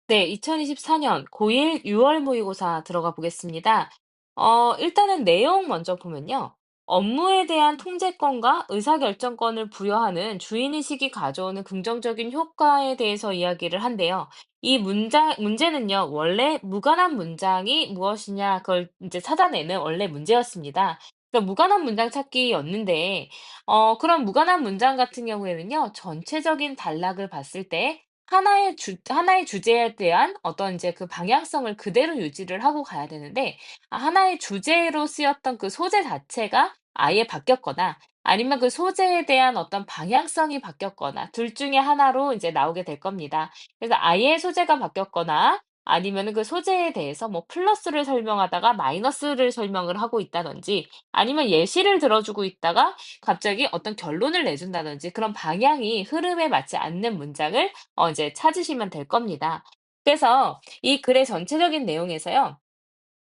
네, 2024년 고1 6월 모의고사 들어가 보겠습니다. 일단은 내용 먼저 보면요. 업무에 대한 통제권과 의사결정권을 부여하는 주인의식이 가져오는 긍정적인 효과에 대해서 이야기를 한대요. 이 문제는요, 원래 무관한 문장이 무엇이냐, 그걸 이제 찾아내는 원래 문제였습니다. 그러니까 무관한 문장 찾기였는데, 그런 무관한 문장 같은 경우에는요, 전체적인 단락을 봤을 때 하나의 주제에 대한 어떤 이제 그 방향성을 그대로 유지를 하고 가야 되는데 하나의 주제로 쓰였던 그 소재 자체가 아예 바뀌었거나 아니면 그 소재에 대한 어떤 방향성이 바뀌었거나 둘 중에 하나로 이제 나오게 될 겁니다. 그래서 아예 소재가 바뀌었거나 아니면은 그 소재에 대해서 뭐 플러스를 설명하다가 마이너스를 설명을 하고 있다든지 아니면 예시를 들어주고 있다가 갑자기 어떤 결론을 내준다든지 그런 방향이 흐름에 맞지 않는 문장을 이제 찾으시면 될 겁니다. 그래서 이 글의 전체적인 내용에서요.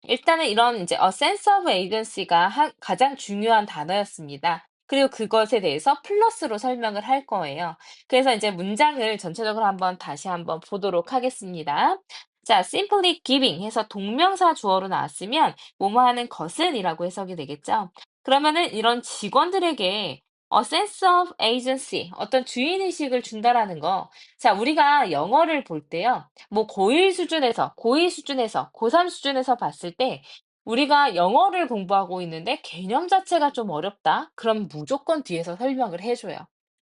일단은 이런 이제 sense of agency가 가장 중요한 단어였습니다. 그리고 그것에 대해서 플러스로 설명을 할 거예요. 그래서 이제 문장을 전체적으로 다시 한번 보도록 하겠습니다. 자, simply giving 해서 동명사 주어로 나왔으면 뭐뭐 하는 것은 이라고 해석이 되겠죠. 그러면은 이런 직원들에게 sense of agency, 어떤 주인의식을 준다라는 거. 자, 우리가 영어를 볼 때요. 뭐 고2 수준에서 고3 수준에서 봤을 때 우리가 영어를 공부하고 있는데 개념 자체가 좀 어렵다? 그럼 무조건 뒤에서 설명을 해 줘요.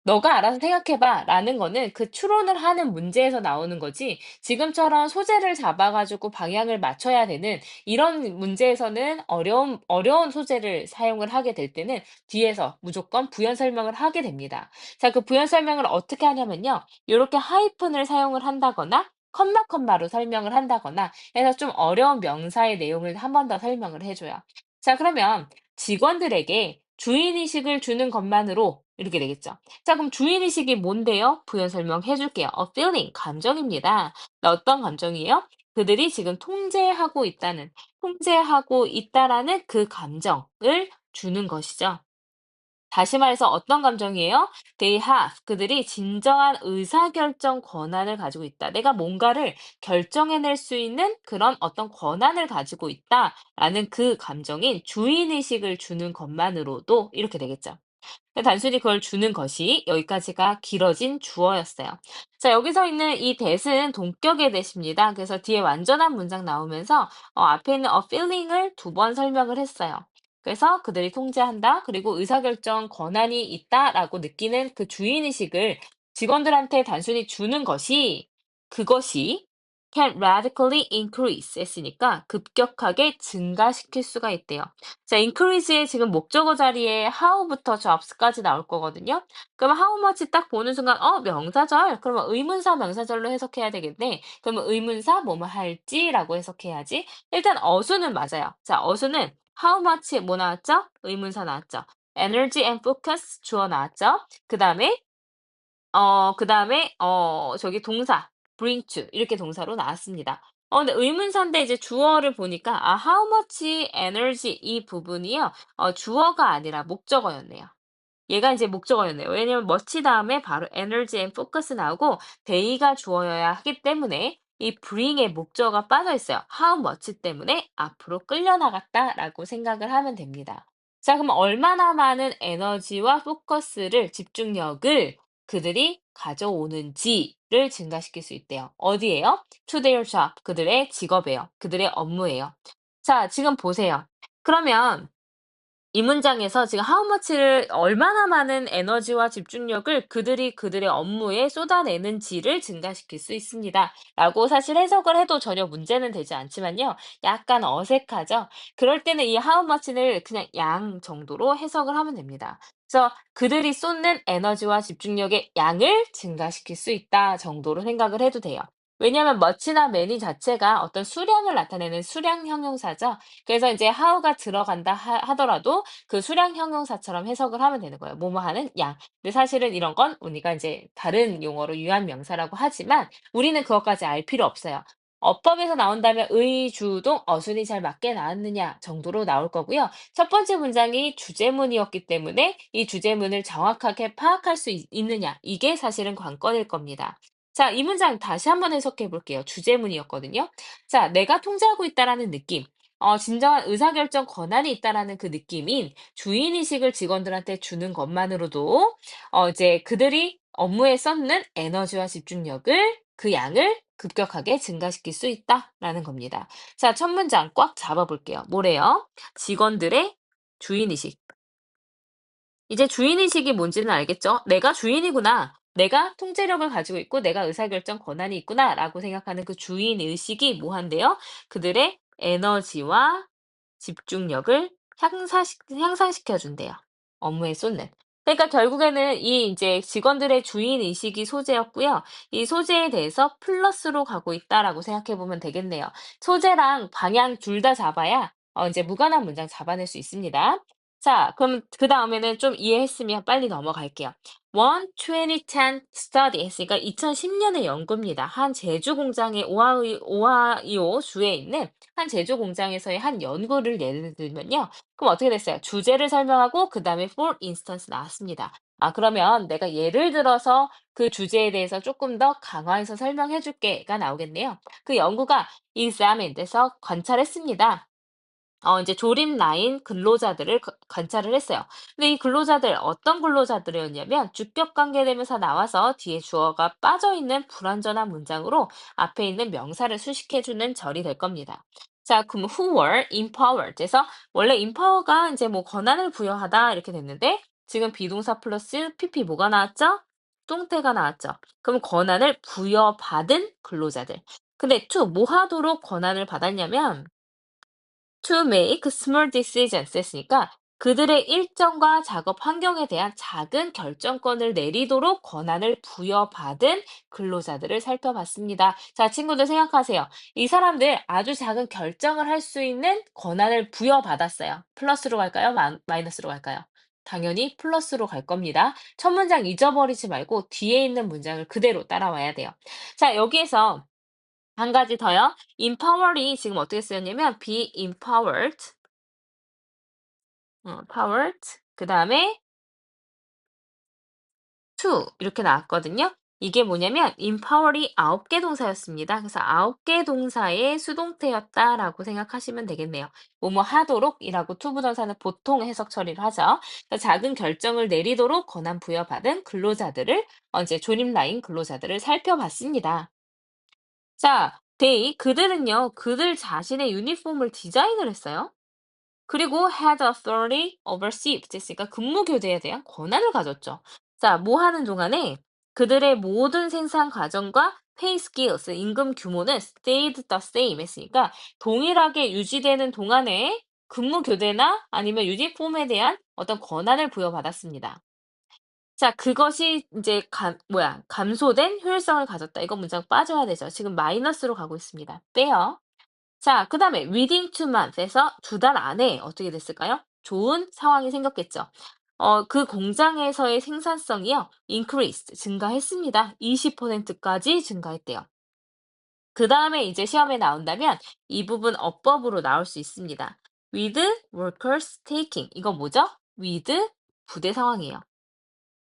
"너가 알아서 생각해 봐."라는 거는 그 추론을 하는 문제에서 나오는 거지 지금처럼 소재를 잡아 가지고 방향을 맞춰야 되는 이런 문제에서는 어려운 소재를 사용을 하게 될 때는 뒤에서 무조건 부연 설명을 하게 됩니다. 자, 그 부연 설명을 어떻게 하냐면요. 요렇게 하이픈을 사용을 한다거나 컴마로 설명을 한다거나 해서 좀 어려운 명사의 내용을 한 번 더 설명을 해 줘요. 자, 그러면 직원들에게 주인의식을 주는 것만으로 이렇게 되겠죠. 자, 그럼 주인의식이 뭔데요? 부연 설명해 줄게요. A feeling, 감정입니다. 어떤 감정이에요? 그들이 지금 통제하고 있다라는 그 감정을 주는 것이죠. 다시 말해서 어떤 감정이에요? They have. 그들이 진정한 의사결정 권한을 가지고 있다. 내가 뭔가를 결정해낼 수 있는 그런 어떤 권한을 가지고 있다라는 그 감정인 주인의식을 주는 것만으로도 이렇게 되겠죠. 단순히 그걸 주는 것이 여기까지가 길어진 주어였어요. 자, 여기서 있는 이 that은 동격의 that입니다. 그래서 뒤에 완전한 문장 나오면서 앞에 있는 a feeling을 두 번 설명을 했어요. 그래서 그들이 통제한다, 그리고 의사결정 권한이 있다라고 느끼는 그 주인의식을 직원들한테 단순히 주는 것이 그것이 can radically increase 했으니까 급격하게 증가시킬 수가 있대요. 자, increase의 지금 목적어 자리에 how부터 jobs까지 나올 거거든요. 그럼 how much 딱 보는 순간, 명사절? 그러면 의문사 명사절로 해석해야 되겠네. 그러면 의문사 뭐뭐 할지라고 해석해야지. 일단 어수는 맞아요. 자, 어수는 how much 뭐 나왔죠? 의문사 나왔죠. energy and focus 주어 나왔죠. 저기 동사 bring to 이렇게 동사로 나왔습니다. 근데 의문사인데 이제 주어를 보니까 how much energy 이 부분이요. 주어가 아니라 목적어였네요. 얘가 이제 목적어였네요. 왜냐면 much 다음에 바로 energy and focus 나오고 day가 주어여야 하기 때문에 이 bring의 목적어가 빠져 있어요. how much 때문에 앞으로 끌려나갔다라고 생각을 하면 됩니다. 자, 그럼 얼마나 많은 에너지와 포커스를, 집중력을 그들이 가져오는지를 증가시킬 수 있대요. 어디에요? To their job. 그들의 직업에요. 그들의 업무에요. 자, 지금 보세요. 그러면 이 문장에서 지금 how much를 얼마나 많은 에너지와 집중력을 그들이 그들의 업무에 쏟아내는지를 증가시킬 수 있습니다. 라고 사실 해석을 해도 전혀 문제는 되지 않지만요. 약간 어색하죠? 그럴 때는 이 how much를 그냥 양 정도로 해석을 하면 됩니다. 그래서 그들이 쏟는 에너지와 집중력의 양을 증가시킬 수 있다 정도로 생각을 해도 돼요. 왜냐하면 much나 many 자체가 어떤 수량을 나타내는 수량 형용사죠. 그래서 이제 how가 들어간다 하더라도 그 수량 형용사처럼 해석을 하면 되는 거예요. 뭐뭐 하는 양. 근데 사실은 이런 건 우리가 이제 다른 용어로 유한 명사라고 하지만 우리는 그것까지 알 필요 없어요. 어법에서 나온다면 의, 주, 동, 어순이 잘 맞게 나왔느냐 정도로 나올 거고요. 첫 번째 문장이 주제문이었기 때문에 이 주제문을 정확하게 파악할 수 있느냐 이게 사실은 관건일 겁니다. 자, 이 문장 다시 한번 해석해 볼게요. 주제문이었거든요. 자, 내가 통제하고 있다라는 느낌. 진정한 의사결정 권한이 있다라는 그 느낌인 주인의식을 직원들한테 주는 것만으로도 이제 그들이 업무에 쏟는 에너지와 집중력을 그 양을 급격하게 증가시킬 수 있다라는 겁니다. 자, 첫 문장 꽉 잡아볼게요. 뭐래요? 직원들의 주인의식. 이제 주인의식이 뭔지는 알겠죠? '내가 주인이구나. 내가 통제력을 가지고 있고 내가 의사결정 권한이 있구나.'라고 생각하는 그 주인의식이 뭐 한대요? 그들의 에너지와 집중력을 향상시켜 준대요, 업무에 쏟는. 그러니까 결국에는 이 인제 직원들의 주인의식이 소재였고요. 이 소재에 대해서 플러스로 가고 있다라고 생각해 보면 되겠네요. 소재랑 방향 둘 다 잡아야 인제 무관한 문장 잡아낼 수 있습니다. 자, 그럼 그다음에는 좀 이해했으면 빨리 넘어갈게요. One 2010 study 했으니까 2010년의 연구입니다. 한 제주 공장의 오하이오 주에 있는 한 제조 공장에서의 한 연구를 예를 들면요. 그럼 어떻게 됐어요? 주제를 설명하고 그다음에 for instance 나왔습니다. 아, 그러면 내가 예를 들어서 그 주제에 대해서 조금 더 강화해서 설명해 줄게가 나오겠네요. 그 연구가 examined에서 관찰했습니다. 이제 조립 라인 근로자들을 관찰을 했어요. 근데 이 근로자들 어떤 근로자들이었냐면 주격 관계 대명사 나와서 뒤에 주어가 빠져 있는 불완전한 문장으로 앞에 있는 명사를 수식해 주는 절이 될 겁니다. 자, 그럼 who were empowered 에서 원래 empower가 이제 뭐 권한을 부여하다 이렇게 됐는데 지금 비동사 플러스 PP 뭐가 나왔죠? 똥태가 나왔죠. 그럼 권한을 부여받은 근로자들. 근데 to 뭐 하도록 권한을 받았냐면 to make small decisions 했으니까 그들의 일정과 작업 환경에 대한 작은 결정권을 내리도록 권한을 부여받은 근로자들을 살펴봤습니다. 자, 친구들 생각하세요. 이 사람들 아주 작은 결정을 할 수 있는 권한을 부여받았어요. 플러스로 갈까요? 마이너스로 갈까요? 당연히 플러스로 갈 겁니다. 첫 문장 잊어버리지 말고 뒤에 있는 문장을 그대로 따라와야 돼요. 자, 여기에서 한 가지 더요. empower이 지금 어떻게 쓰였냐면 be empowered, powered, 그 다음에 to 이렇게 나왔거든요. 이게 뭐냐면 empower이 9개 동사였습니다. 그래서 9개 동사의 수동태였다라고 생각하시면 되겠네요. 뭐뭐 하도록이라고 to 부정사는 보통 해석 처리를 하죠. 그래서 작은 결정을 내리도록 권한 부여받은 근로자들을 이제 조립 라인 근로자들을 살펴봤습니다. 자, 그들은요, 그들 자신의 유니폼을 디자인을 했어요. 그리고 had authority over shifts 했으니까 근무 교대에 대한 권한을 가졌죠. 자, 뭐 하는 동안에 그들의 모든 생산 과정과 pay scales, 임금 규모는 stayed the same 했으니까 동일하게 유지되는 동안에 근무 교대나 아니면 유니폼에 대한 어떤 권한을 부여받았습니다. 자, 그것이 이제 감소된 효율성을 가졌다. 이거 문장 빠져야 되죠. 지금 마이너스로 가고 있습니다. 빼요. 자, 그다음에 within 2 months에서 2달 안에 어떻게 됐을까요? 좋은 상황이 생겼겠죠. 그 공장에서의 생산성이요, increased, 증가했습니다. 20%까지 증가했대요. 그다음에 이제 시험에 나온다면 이 부분 어법으로 나올 수 있습니다. with workers taking. 이거 뭐죠? with 부대 상황이에요.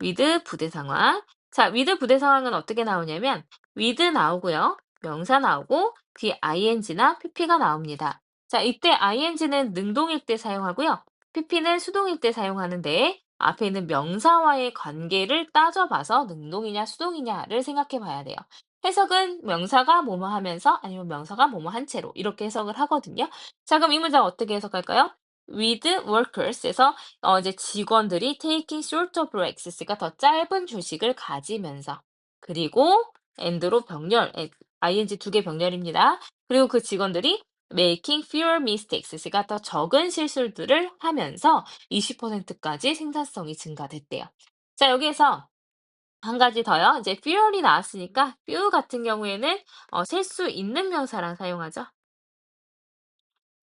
with 부대 상황. 자, with 부대 상황은 어떻게 나오냐면 with 나오고요. 명사 나오고 뒤에 ing나 pp가 나옵니다. 자, 이때 ing는 능동일 때 사용하고요. pp는 수동일 때 사용하는데 앞에 있는 명사와의 관계를 따져봐서 능동이냐 수동이냐를 생각해 봐야 돼요. 해석은 명사가 뭐뭐 하면서 아니면 명사가 뭐뭐 한 채로 이렇게 해석을 하거든요. 자, 그럼 이 문장 어떻게 해석할까요? with workers에서 이제 직원들이 taking shorter breaks 쓰니까 더 짧은 휴식을 가지면서 그리고 and로 병렬, ing 2개 병렬입니다. 그리고 그 직원들이 making fewer mistakes 쓰니까 더 적은 실수들을 하면서 20%까지 생산성이 증가됐대요. 자, 여기에서 한 가지 더요. 이제 fewer이 나왔으니까 few 같은 경우에는 셀 수 있는 명사랑 사용하죠.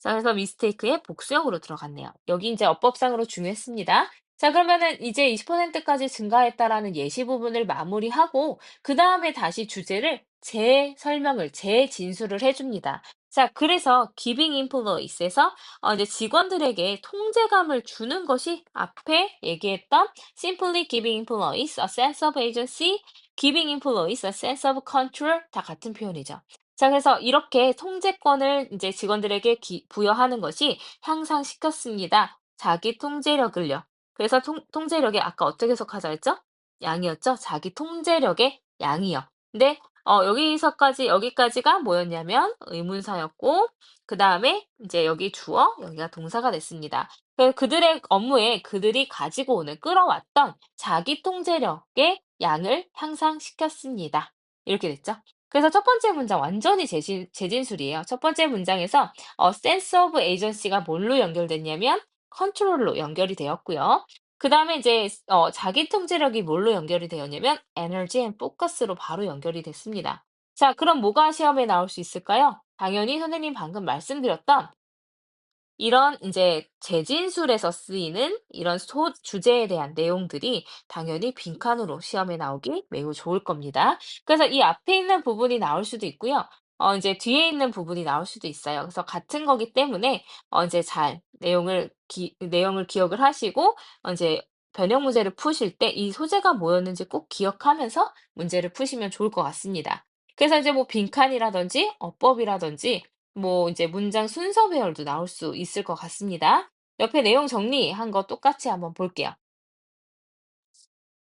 자, 그래서 mistake의 복수형으로 들어갔네요. 여기 이제 어법상으로 중요했습니다. 자, 그러면은 이제 20%까지 증가했다라는 예시 부분을 마무리하고, 그 다음에 다시 주제를 재설명을, 재진술을 해줍니다. 자, 그래서 giving influence에서 이제 직원들에게 통제감을 주는 것이 앞에 얘기했던 simply giving employees a sense of agency giving employees a sense of control 다 같은 표현이죠. 자, 그래서 이렇게 통제권을 이제 직원들에게 부여하는 것이 향상시켰습니다. 자기 통제력을요. 그래서 통제력이 아까 어떻게 해석하자 했죠? 양이었죠? 자기 통제력의 양이요. 근데 여기까지가 뭐였냐면 의문사였고, 그 다음에 이제 여기 주어, 여기가 동사가 됐습니다. 그들의 업무에 그들이 가지고 오는, 끌어왔던 자기 통제력의 양을 향상시켰습니다. 이렇게 됐죠. 그래서 첫 번째 문장 완전히 재진술이에요. 첫 번째 문장에서 sense of agency가 뭘로 연결됐냐면 control로 연결이 되었고요. 그다음에 이제 자기 통제력이 뭘로 연결이 되었냐면 energy and focus로 바로 연결이 됐습니다. 자, 그럼 뭐가 시험에 나올 수 있을까요? 당연히 선생님 방금 말씀드렸던 이런 이제 재진술에서 쓰이는 이런 주제에 대한 내용들이 당연히 빈칸으로 시험에 나오기 매우 좋을 겁니다. 그래서 이 앞에 있는 부분이 나올 수도 있고요. 이제 뒤에 있는 부분이 나올 수도 있어요. 그래서 같은 거기 때문에 이제 잘 내용을 기억을 하시고 이제 변형 문제를 푸실 때 이 소재가 뭐였는지 꼭 기억하면서 문제를 푸시면 좋을 것 같습니다. 그래서 이제 뭐 빈칸이라든지 어법이라든지 뭐 이제 문장 순서 배열도 나올 수 있을 것 같습니다. 옆에 내용 정리한 거 똑같이 한번 볼게요.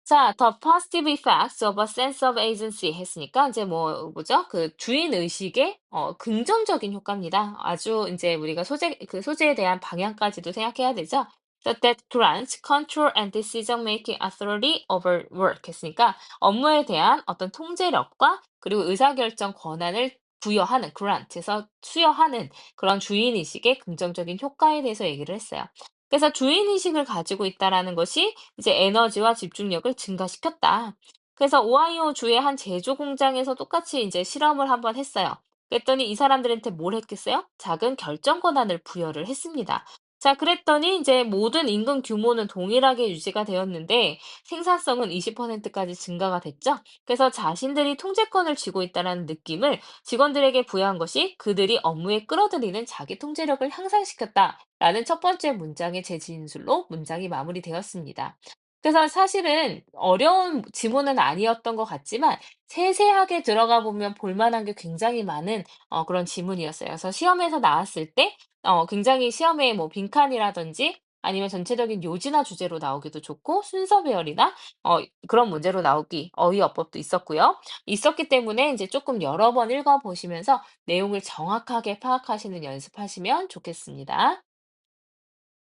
자, the positive effects of a sense of agency 했으니까 이제 뭐죠? 그 주인 의식의 긍정적인 효과입니다. 아주 이제 우리가 소재에 대한 방향까지도 생각해야 되죠. That grants control and decision-making authority over work 했으니까 업무에 대한 어떤 통제력과 그리고 의사결정 권한을 부여하는 grant에서 수여하는 그런 주인 의식의 긍정적인 효과에 대해서 얘기를 했어요. 그래서 주인 의식을 가지고 있다라는 것이 이제 에너지와 집중력을 증가시켰다. 그래서 오하이오 주의 한 제조 공장에서 똑같이 이제 실험을 한번 했어요. 그랬더니 이 사람들한테 뭘 했겠어요? 작은 결정 권한을 부여를 했습니다. 자, 그랬더니 이제 모든 임금 규모는 동일하게 유지가 되었는데 생산성은 20%까지 증가가 됐죠. 그래서 자신들이 통제권을 쥐고 있다는 느낌을 직원들에게 부여한 것이 그들이 업무에 끌어들이는 자기 통제력을 향상시켰다라는 첫 번째 문장의 재진술로 문장이 마무리되었습니다. 그래서 사실은 어려운 지문은 아니었던 것 같지만 세세하게 들어가 보면 볼 만한 게 굉장히 많은 그런 지문이었어요. 그래서 시험에서 나왔을 때 굉장히 시험에 뭐 빈칸이라든지 아니면 전체적인 요지나 주제로 나오기도 좋고 순서 배열이나 그런 문제로 나오기 어휘어법도 있었기 때문에 이제 조금 여러 번 읽어 보시면서 내용을 정확하게 파악하시는 연습하시면 좋겠습니다.